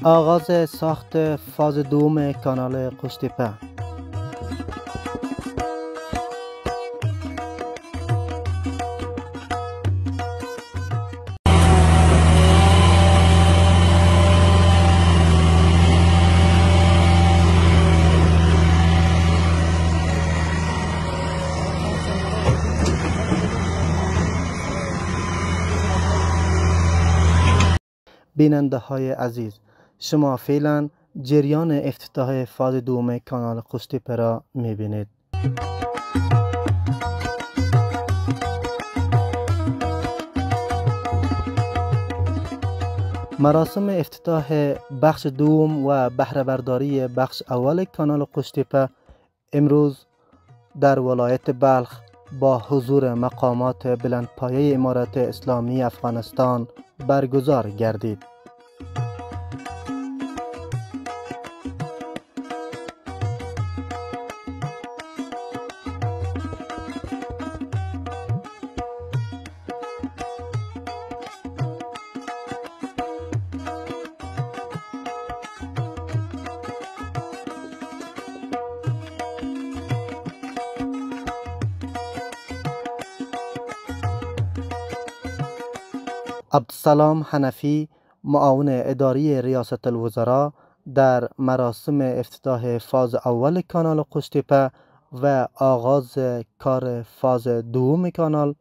آغاز ساخت فاز دوم کانال قوشتیپه. بیننده های عزیز، شما فعلا جریان افتتاح فاز دوم کانال قوشتیپه را میبینید. مراسم افتتاح بخش دوم و بهره برداری بخش اول کانال قوشتیپه امروز در ولایت بلخ با حضور مقامات بلندپایه امارت اسلامی افغانستان برگزار گردید. عبدالسلام حنفی، معاون اداری ریاست الوزراء، در مراسم افتتاح فاز اول کانال قوشتیپه و آغاز کار فاز دوم کانال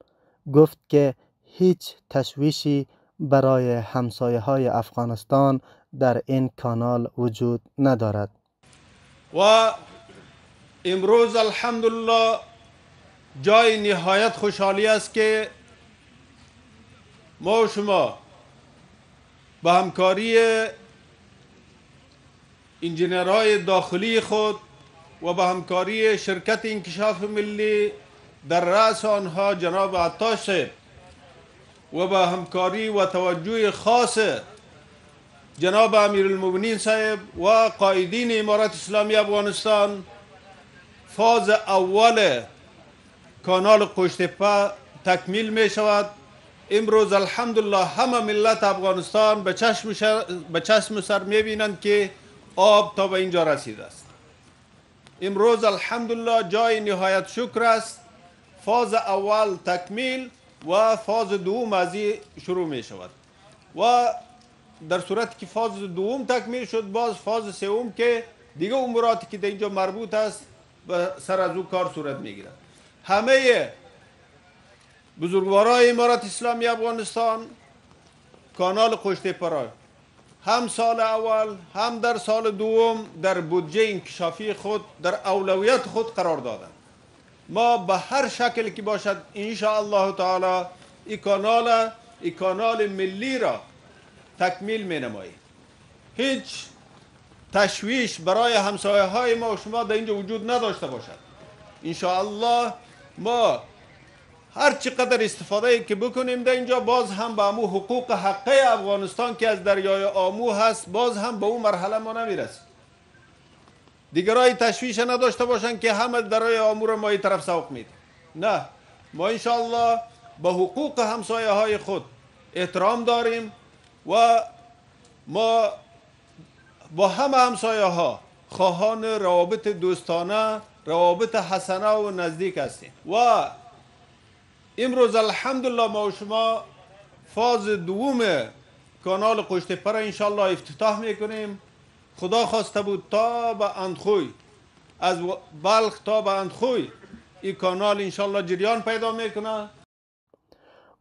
گفت که هیچ تشویشی برای همسایه های افغانستان در این کانال وجود ندارد. و امروز الحمدلله جای نهایت خوشحالی است که ما و شما با همکاری انجینرهای داخلی خود و با همکاری شرکت انکشاف ملی در رأس آنها جناب عطاش صاحب و با همکاری و توجه خاص جناب امیرالمؤمنین صاحب و قائدین امارت اسلامی افغانستان فاز اول کانال قوشتیپه تکمیل می شود. امروز الحمدلله همه ملت افغانستان به چشم سر میبینند که آب تا به اینجا رسیده است. امروز الحمدلله جای نهایت شکر است. فاز اول تکمیل و فاز دوم از این شروع می شود و در صورتی که فاز دوم تکمیل شد باز فاز سوم که دیگه اموراتی که در اینجا مربوط است به سر از او کار صورت می گیرد. همه بزرگوارای امارت اسلامی افغانستان کانال قوشتیپه را هم سال اول هم در سال دوم در بودجه انکشافی خود در اولویت خود قرار دادند. ما به هر شکل که باشد ان شاء الله تعالی این کانال ملی را تکمیل می نماییم. هیچ تشویش برای همسایه های ما و شما در اینجا وجود نداشته باشد. ان شاء الله ما هر چقدر استفاده که بکنیم در اینجا باز هم به امو حقوق حقه افغانستان که از دریای آمو هست باز هم به اون مرحله ما نمیرسیم. دیگرای تشویش نداشته باشن که همه دریای آمو را ما این طرف سوق میدیم. نه، ما انشاءالله به حقوق همسایه های خود احترام داریم و ما با همه همسایه ها خواهان روابط دوستانه، روابط حسنه و نزدیک هستیم و امروز الحمدلله ما و شما فاز دوم کانال قوشتیپه را انشاءالله افتتاح میکنیم. خدا خواسته بود تا به اندخوی، از بلخ تا به اندخوی این کانال انشاءالله جریان پیدا میکنه.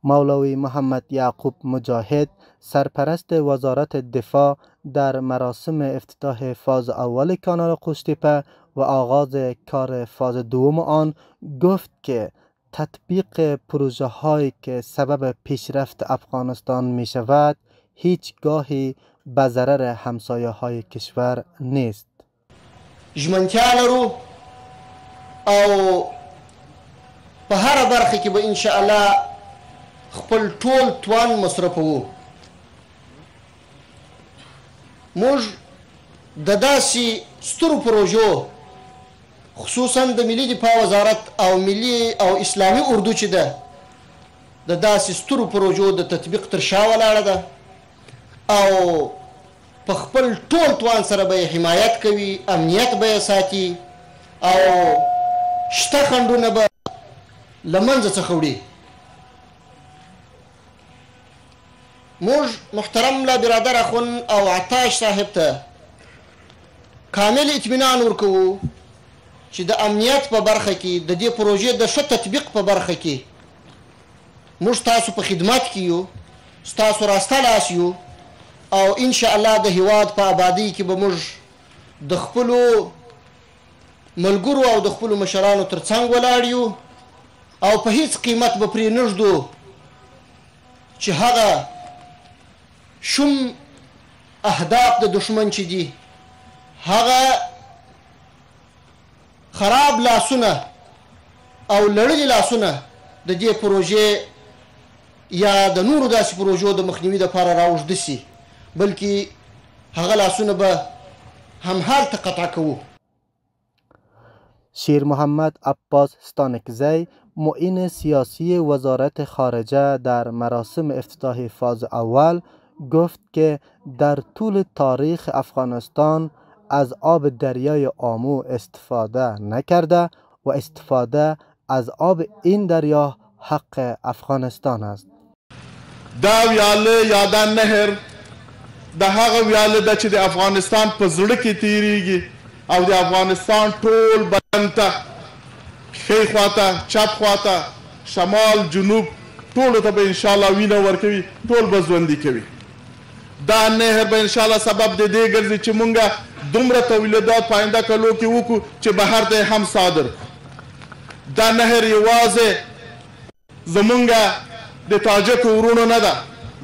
مولوی محمد یعقوب مجاهد، سرپرست وزارت دفاع، در مراسم افتتاح فاز اول کانال قوشتیپه و آغاز کار فاز دوم آن گفت که تطبیق پروژه هایی که سبب پیشرفت افغانستان می شود هیچگاهی به ضرر همسایه های کشور نیست. ژمنتیا لرو او په هر برخه کې به ان شاء الله خپل ټول توان مصرفوو. موږ د داسې سترو پروژو خصوصا د ملي دفاع وزارت او ملي او اسلامي اردو چې ده د داسې سترو پروژو د تطبیق تر شا ولاړه ده او په خپل ټول توان سره به یې حمایت کوي، امنیت به یې ساتي او شته خنډونه به له منځه څخه وړي. موږ محترم لا برادر اخون او عطاش صاحب ته کامل اطمینان ورکوو چې د امنیت په برخه کې د دې پروژې د ښه تطبیق په برخه کې موږ تاسو په خدمت کې یو، ستاسو راسته لاس یو او ان شاء الله د هیواد په آبادی کې به موږ د خپلو ملګرو او د خپلو مشرانو تر څنګ ولاړ یو او په هیڅ قیمت به پرې نږدو چې هغه شوم اهداف د دشمن چې دي، هغه خراب لاسونه او لړلي لاسونه د دې پروژې یا د نورو داسې پروژو د مخنیوي دپاره راوږده سي، بلکې هغه لاسونه به همهلته قطع کوو. شیر محمد عباس ستانکزی، معین سیاسی وزارت خارجه در مراسم افتتاح فاز اول گفت که در طول تاریخ افغانستان از آب دریای آمو استفاده نکرده و استفاده از آب این دریا حق افغانستان است. دا ویاله یا دا نهر د هغه ویاله ده چې د افغانستان په زړه کې تیریږي او د افغانستان ټول بدن ته ښی خواته، چپ خواته، شمال، جنوب ټولو ته به انشاءالله وینه ورکوي، ټول به ژوندي کوي. دا نهر به انشاءالله سبب د دې ګرځي چې مونږ دومره تولیدات په آینده کلو کې وکړو چې بهر ته هم صادر. دا نهر یوازې زمونږ د تاجکو ورونو نه ده،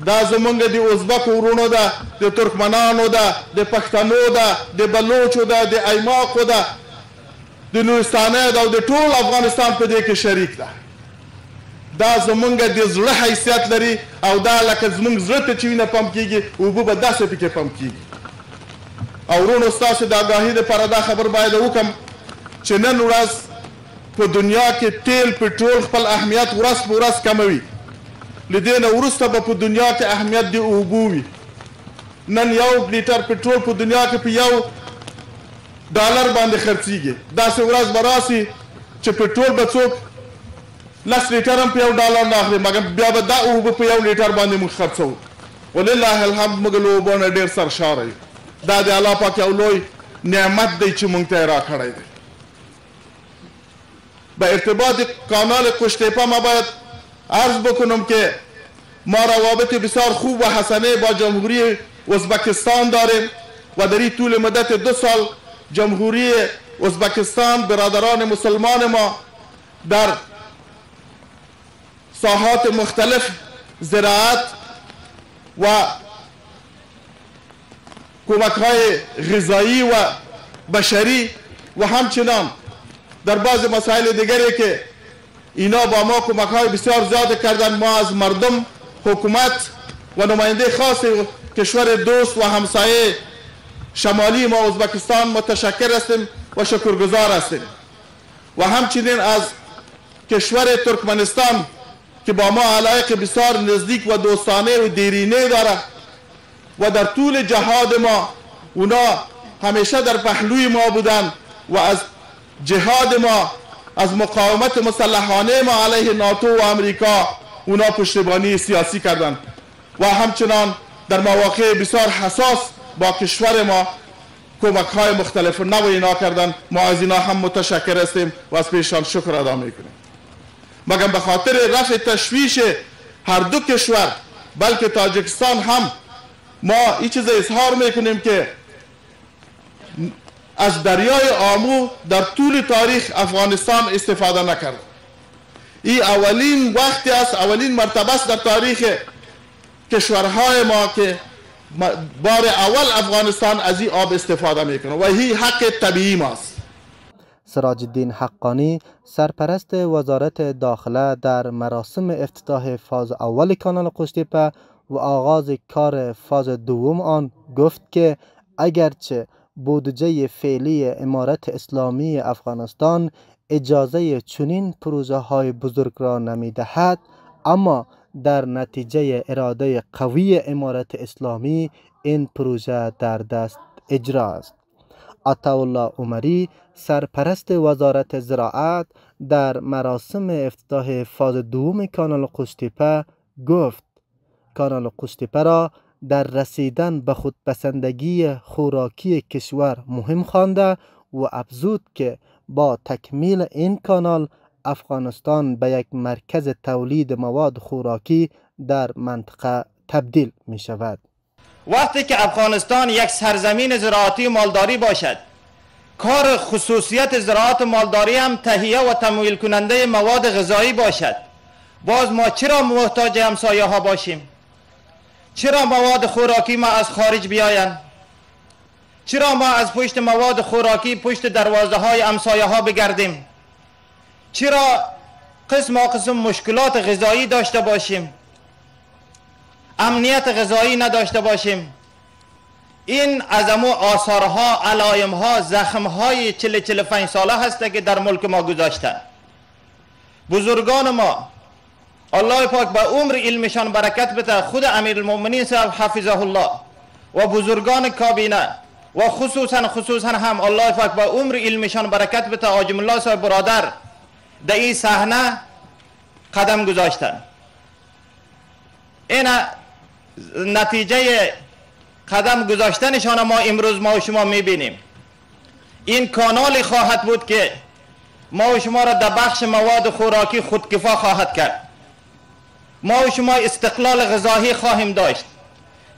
دا زمونږ د ازبکو ورونو ده، د ترکمنانو ده، د پښتنو ده، د بلوچو ده، د ایماقو ده، د نورستانه ده او د ټول افغانستان په دې کې شریک ده. دا زمونږ د زړه حیثیت لري او دا لکه زمونږ زړه ته چې وینه پمپ کېږي اوبه به داسې پکې پمپ کېږي. او ورونو ستاسو د آګاهي دپاره دا خبر باید وکړم چې نن ورځ په دنیا کې تیل پټرول خپل اهمیت ورځ په ورځ کموي. له دې نه وروسته به په دنیا کې اهمیت د اوبو وي. نن یو لیټر پټرول په دنیا کې په $1 باندې خرڅیږي. داسې ورځ به راسي چې پټرول به څوک 10 لیټر هم په $1 نه اخلي، مګر بیا به دا اوبه په 1 لیټر باندې موږ خرڅوو. ولله الحمد موږ له اوبو نه ډېر سرشاره یو. دا د الله پاک یو لوی نعمت دی چې موږ ته یې راکړی دی. به ارتباط کانال قشتیپه ما باید عرض بکنم که ما روابط بسیار خوب و حسنه با جمهوری ازبکستان داریم و در این طول مدت 2 سال جمهوری ازبکستان برادران مسلمان ما در ساحات مختلف زراعت و کمک‌های غذایی و بشری و همچنان در بعض مسائل دیگری که اینا با ما کمک‌های بسیار زیاد کردن، ما از مردم، حکومت و نماینده خاص کشور دوست و همسایه شمالی ما ازبکستان متشکر هستیم و شکرگزار هستیم. و همچنین از کشور ترکمنستان که با ما علاقه بسیار نزدیک و دوستانه و دیرینه داره و در طول جهاد ما اونا همیشه در پهلوی ما بودن و از جهاد ما، از مقاومت مسلحانه ما علیه ناتو و امریکا اونا پشتیبانی سیاسی کردند و همچنان در مواقع بسیار حساس با کشور ما کمک‌های مختلف نو اینا کردند. ما از اینا هم متشکر هستیم و از پیشان شکر ادا میکنیم. مگر به خاطر رفع تشویش هر دو کشور بلکه تاجکستان هم ما این چیز اظهار میکنیم که از دریای آمو در طول تاریخ افغانستان استفاده نکرد. این اولین وقتی است، اولین مرتبه است در تاریخ کشورهای ما که بار اول افغانستان از این آب استفاده میکنه و این حق طبیعی ماست. سراج الدین حقانی، سرپرست وزارت داخله در مراسم افتتاح فاز اول کانال قشتیپه و آغاز کار فاز دوم آن گفت که اگرچه بودجه فعلی امارت اسلامی افغانستان اجازه چنین پروژه های بزرگ را نمی دهد، اما در نتیجه اراده قوی امارت اسلامی این پروژه در دست اجرا است. عطاالله عمری سرپرست وزارت زراعت در مراسم افتتاح فاز دوم کانال قوشتیپه گفت کانال قوشتیپه را در رسیدن به خودپسندگی خوراکی کشور مهم خوانده و افزود که با تکمیل این کانال افغانستان به یک مرکز تولید مواد خوراکی در منطقه تبدیل می شود. وقتی که افغانستان یک سرزمین زراعتی مالداری باشد، کار خصوصیت زراعت مالداری هم تهیه و تمویل کننده مواد غذایی باشد، باز ما چرا محتاج همسایه ها باشیم؟ چرا مواد خوراکی ما از خارج بیاین؟ چرا ما از پشت مواد خوراکی پشت دروازه های همسایه ها بگردیم؟ چرا قسم مشکلات غذایی داشته باشیم؟ امنیت غذایی نداشته باشیم؟ این از امو آثارها، علائمها، زخمهای 40-45 ساله هسته که در ملک ما گذاشته. بزرگان ما الله پاک به عمر علمشان برکت بده، خود امیرالمؤمنین صاحب حفظه الله و بزرگان کابینه و خصوصا هم الله پاک به عمر علمشان برکت بده، عاجم الله صاحب برادر در این صحنه قدم گذاشتن. این نتیجه قدم گذاشتنشان ما امروز ما و شما میبینیم. این کانالی خواهد بود که ما و شما را در بخش مواد خوراکی خودکفا خواهد کرد. ما و شما استقلال غذایی خواهیم داشت.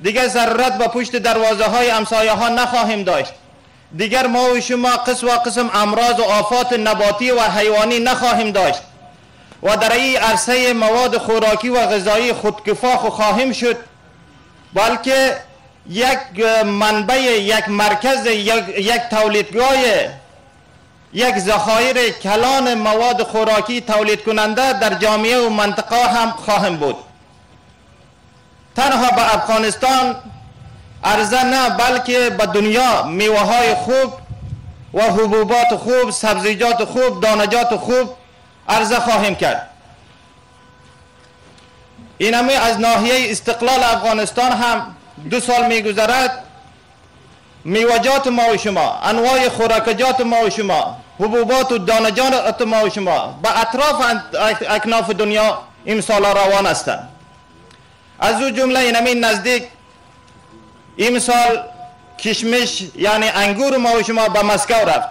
دیگر ضرورت به پشت دروازه های همسایه ها نخواهیم داشت. دیگر ما و شما قسم امراض و آفات نباتی و حیوانی نخواهیم داشت و در این عرصه مواد خوراکی و غذایی خودکفا خواهیم شد، بلکه یک منبع، یک مرکز، یک تولیدگاه، یک ذخایر کلان مواد خوراکی تولید کننده در جامعه و منطقه هم خواهیم بود. تنها به افغانستان عرضه نه، بلکه به دنیا میوه های خوب و حبوبات خوب، سبزیجات خوب، دانجات خوب عرضه خواهیم کرد. این همه از ناحیه استقلال افغانستان هم 2 سال میگذرد، میوجات ما و شما، انواع خوراکجات ما و شما، حبوبات و دانجات ما و شما به اطراف اکناف دنیا این سال روان هستند. از او جمله این همین نزدیک این سال کشمش یعنی انگور ما و شما به مسکو رفت.